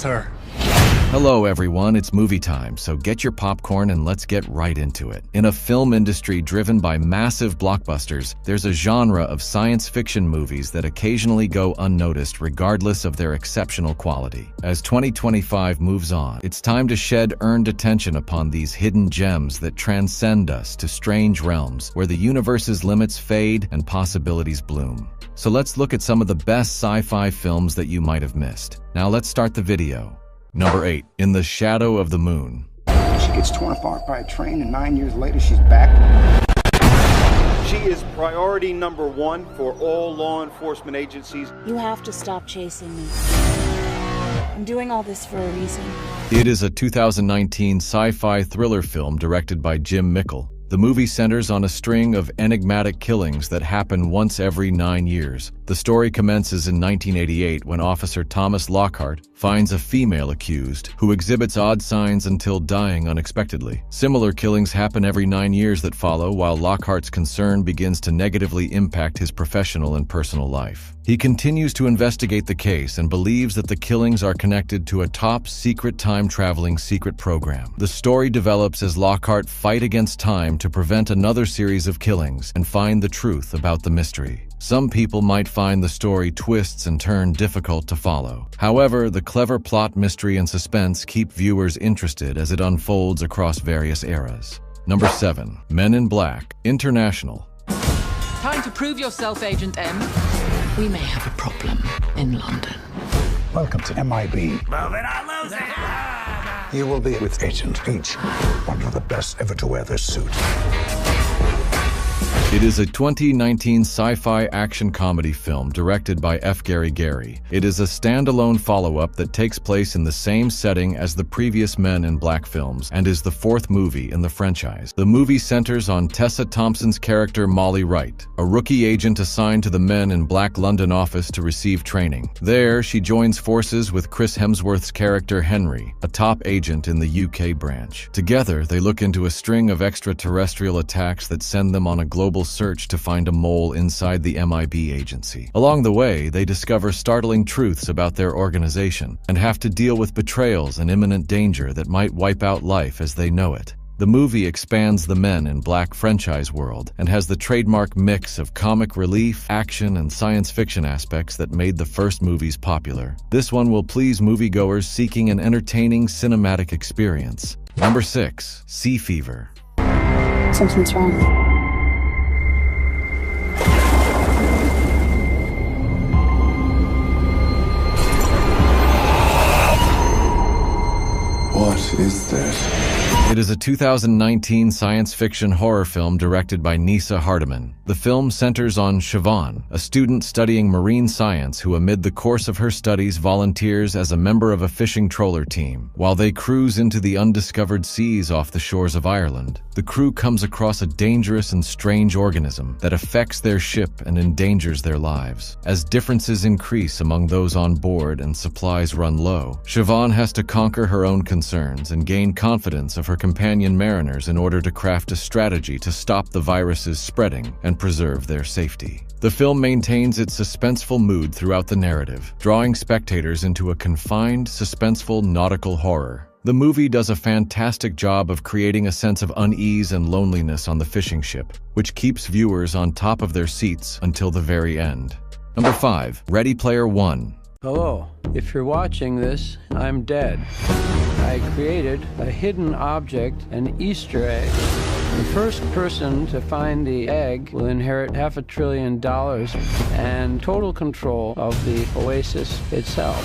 with her. Hello everyone, it's movie time, so get your popcorn and let's get right into it. In a film industry driven by massive blockbusters, there's a genre of science fiction movies that occasionally go unnoticed regardless of their exceptional quality. As 2025 moves on, it's time to shed earned attention upon these hidden gems that transcend us to strange realms where the universe's limits fade and possibilities bloom. So let's look at some of the best sci-fi films that you might have missed. Now let's start the video. Number 8. In the Shadow of the Moon. She gets torn apart by a train, and 9 years later, she's back. She is priority number 1 for all law enforcement agencies. You have to stop chasing me. I'm doing all this for a reason. It is a 2019 sci-fi thriller film directed by Jim Mickle. The movie centers on a string of enigmatic killings that happen once every 9 years. The story commences in 1988 when Officer Thomas Lockhart finds a female accused who exhibits odd signs until dying unexpectedly. Similar killings happen every 9 years that follow, while Lockhart's concern begins to negatively impact his professional and personal life. He continues to investigate the case and believes that the killings are connected to a top-secret time-traveling secret program. The story develops as Lockhart fights against time to prevent another series of killings and find the truth about the mystery. Some people might find the story twists and turns difficult to follow. However, the clever plot, mystery, and suspense keep viewers interested as it unfolds across various eras. Number 7. Men in Black International. Time to prove yourself, Agent M. We may have a problem in London. Welcome to MIB. Well, then I lose it. You will be with Agent H, one of the best ever to wear this suit. It is a 2019 sci-fi action comedy film directed by F. Gary Gary. It is a standalone follow-up that takes place in the same setting as the previous Men in Black films and is the 4th movie in the franchise. The movie centers on Tessa Thompson's character Molly Wright, a rookie agent assigned to the Men in Black London office to receive training. There, she joins forces with Chris Hemsworth's character Henry, a top agent in the UK branch. Together, they look into a string of extraterrestrial attacks that send them on a global search to find a mole inside the MIB agency. Along the way, they discover startling truths about their organization and have to deal with betrayals and imminent danger that might wipe out life as they know it. The movie expands the Men in Black franchise world and has the trademark mix of comic relief, action, and science fiction aspects that made the first movies popular. This one will please moviegoers seeking an entertaining cinematic experience. Number 6. Sea Fever. Something's wrong. What is that? It is a 2019 science fiction horror film directed by Nisa Hardiman. The film centers on Siobhan, a student studying marine science who amid the course of her studies volunteers as a member of a fishing trawler team. While they cruise into the undiscovered seas off the shores of Ireland, the crew comes across a dangerous and strange organism that affects their ship and endangers their lives. As differences increase among those on board and supplies run low, Siobhan has to conquer her own concerns and gain confidence of her companion mariners in order to craft a strategy to stop the virus's spreading and preserve their safety. The film maintains its suspenseful mood throughout the narrative, drawing spectators into a confined, suspenseful nautical horror. The movie does a fantastic job of creating a sense of unease and loneliness on the fishing ship, which keeps viewers on top of their seats until the very end. Number 5. Ready Player One. Hello. If you're watching this, I'm dead. I created a hidden object, an Easter egg. The first person to find the egg will inherit $500 billion and total control of the oasis itself.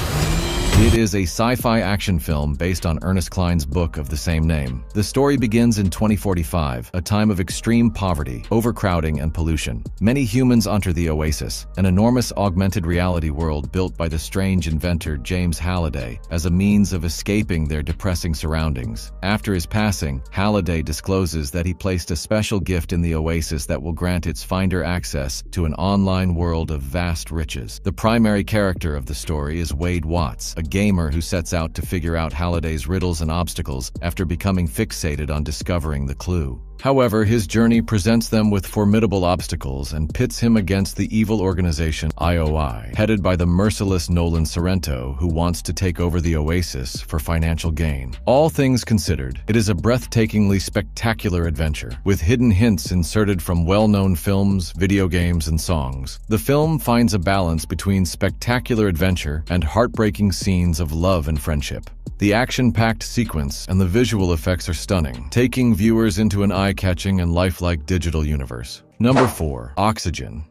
It is a sci-fi action film based on Ernest Cline's book of the same name. The story begins in 2045, a time of extreme poverty, overcrowding, and pollution. Many humans enter the Oasis, an enormous augmented reality world built by the strange inventor James Halliday, as a means of escaping their depressing surroundings. After his passing, Halliday discloses that he placed a special gift in the Oasis that will grant its finder access to an online world of vast riches. The primary character of the story is Wade Watts, a gamer who sets out to figure out Halliday's riddles and obstacles after becoming fixated on discovering the clue. However, his journey presents them with formidable obstacles and pits him against the evil organization IOI, headed by the merciless Nolan Sorrento, who wants to take over the Oasis for financial gain. All things considered, it is a breathtakingly spectacular adventure, with hidden hints inserted from well-known films, video games, and songs. The film finds a balance between spectacular adventure and heartbreaking scenes of love and friendship. The action-packed sequence and the visual effects are stunning, taking viewers into an eye-catching and lifelike digital universe. Number 4. Oxygen.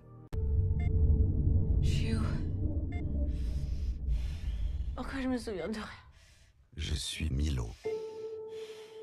Je suis Milo,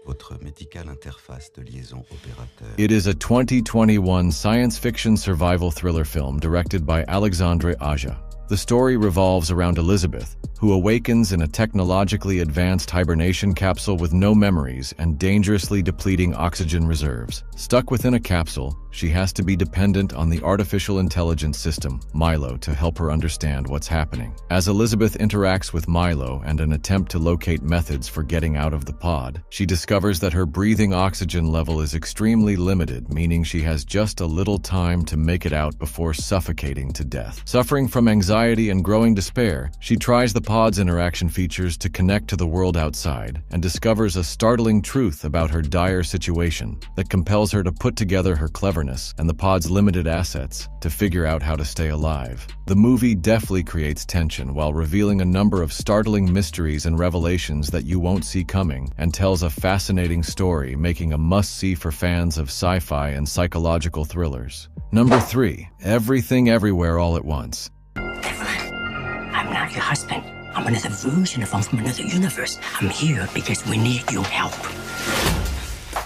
votre médicale interface de liaison opérateur. It is a 2021 science fiction survival thriller film directed by Alexandre Aja. The story revolves around Elizabeth, who awakens in a technologically advanced hibernation capsule with no memories and dangerously depleting oxygen reserves. Stuck within a capsule, she has to be dependent on the artificial intelligence system, Milo, to help her understand what's happening. As Elizabeth interacts with Milo and an attempt to locate methods for getting out of the pod, she discovers that her breathing oxygen level is extremely limited, meaning she has just a little time to make it out before suffocating to death. Suffering from anxiety and growing despair, she tries the pod's interaction features to connect to the world outside and discovers a startling truth about her dire situation that compels her to put together her cleverness and the pod's limited assets to figure out how to stay alive. The movie deftly creates tension while revealing a number of startling mysteries and revelations that you won't see coming, and tells a fascinating story, making a must-see for fans of sci-fi and psychological thrillers. Number 3. Everything Everywhere All at Once. I'm not your husband. I'm another version of him from another universe. I'm here because we need your help.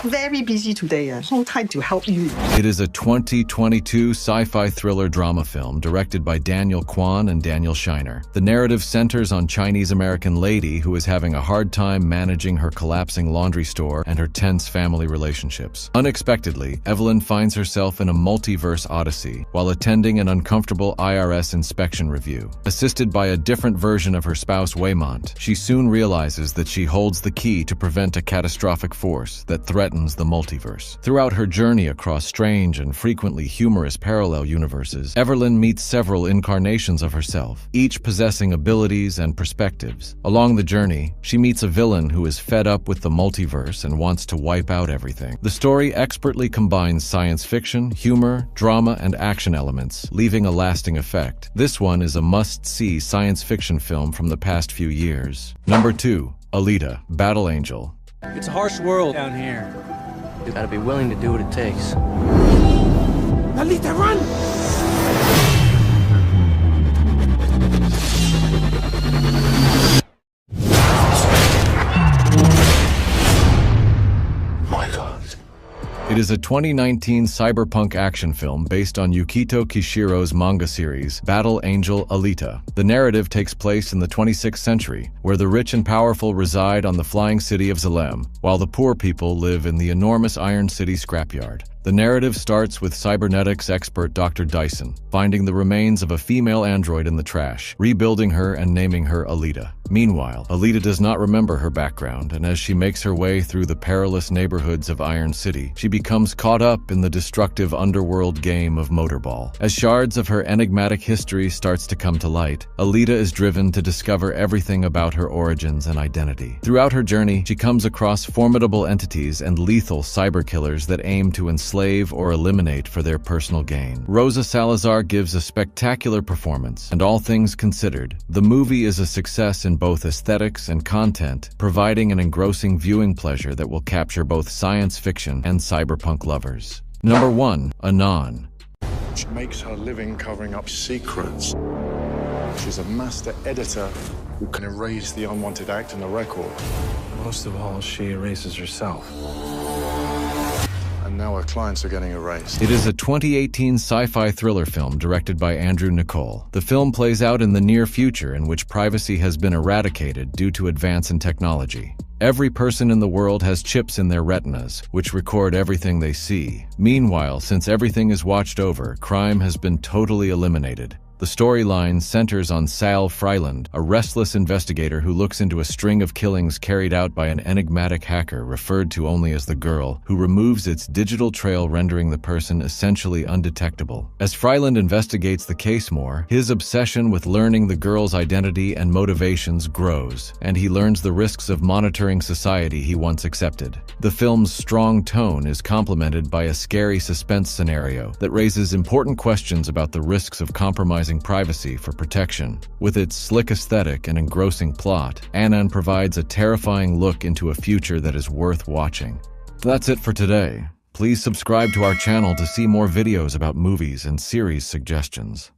Very busy today. No time to help you. It is a 2022 sci-fi thriller drama film directed by Daniel Kwan and Daniel Shiner. The narrative centers on Chinese-American lady who is having a hard time managing her collapsing laundry store and her tense family relationships. Unexpectedly, Evelyn finds herself in a multiverse odyssey while attending an uncomfortable IRS inspection review. Assisted by a different version of her spouse Waymont, she soon realizes that she holds the key to prevent a catastrophic force that threatens the multiverse. Throughout her journey across strange and frequently humorous parallel universes, Evelyn meets several incarnations of herself, each possessing abilities and perspectives. Along the journey, she meets a villain who is fed up with the multiverse and wants to wipe out everything. The story expertly combines science fiction, humor, drama, and action elements, leaving a lasting effect. This one is a must-see science fiction film from the past few years. Number 2. Alita, Battle Angel. It's a harsh world down here. You gotta be willing to do what it takes. Alita, run! It is a 2019 cyberpunk action film based on Yukito Kishiro's manga series, Battle Angel Alita. The narrative takes place in the 26th century, where the rich and powerful reside on the flying city of Zalem, while the poor people live in the enormous Iron City scrapyard. The narrative starts with cybernetics expert Dr. Dyson finding the remains of a female android in the trash, rebuilding her and naming her Alita. Meanwhile, Alita does not remember her background, and as she makes her way through the perilous neighborhoods of Iron City, she becomes caught up in the destructive underworld game of Motorball. As shards of her enigmatic history starts to come to light, Alita is driven to discover everything about her origins and identity. Throughout her journey, she comes across formidable entities and lethal cyber killers that aim to enslave or eliminate for their personal gain. Rosa Salazar gives a spectacular performance, and all things considered, the movie is a success in both aesthetics and content, providing an engrossing viewing pleasure that will capture both science fiction and cyberpunk lovers. Number 1. Anon. She makes her living covering up secrets. She's a master editor who can erase the unwanted act in a record. Most of all, she erases herself. And now her clients are getting erased. It is a 2018 sci-fi thriller film directed by Andrew Nicole. The film plays out in the near future in which privacy has been eradicated due to advance in technology. Every person in the world has chips in their retinas, which record everything they see. Meanwhile, since everything is watched over, crime has been totally eliminated. The storyline centers on Sal Freiland, a restless investigator who looks into a string of killings carried out by an enigmatic hacker referred to only as the Girl, who removes its digital trail, rendering the person essentially undetectable. As Freiland investigates the case more, his obsession with learning the Girl's identity and motivations grows, and he learns the risks of monitoring society he once accepted. The film's strong tone is complemented by a scary suspense scenario that raises important questions about the risks of compromising privacy for protection. With its slick aesthetic and engrossing plot, Anon provides a terrifying look into a future that is worth watching. That's it for today. Please subscribe to our channel to see more videos about movies and series suggestions.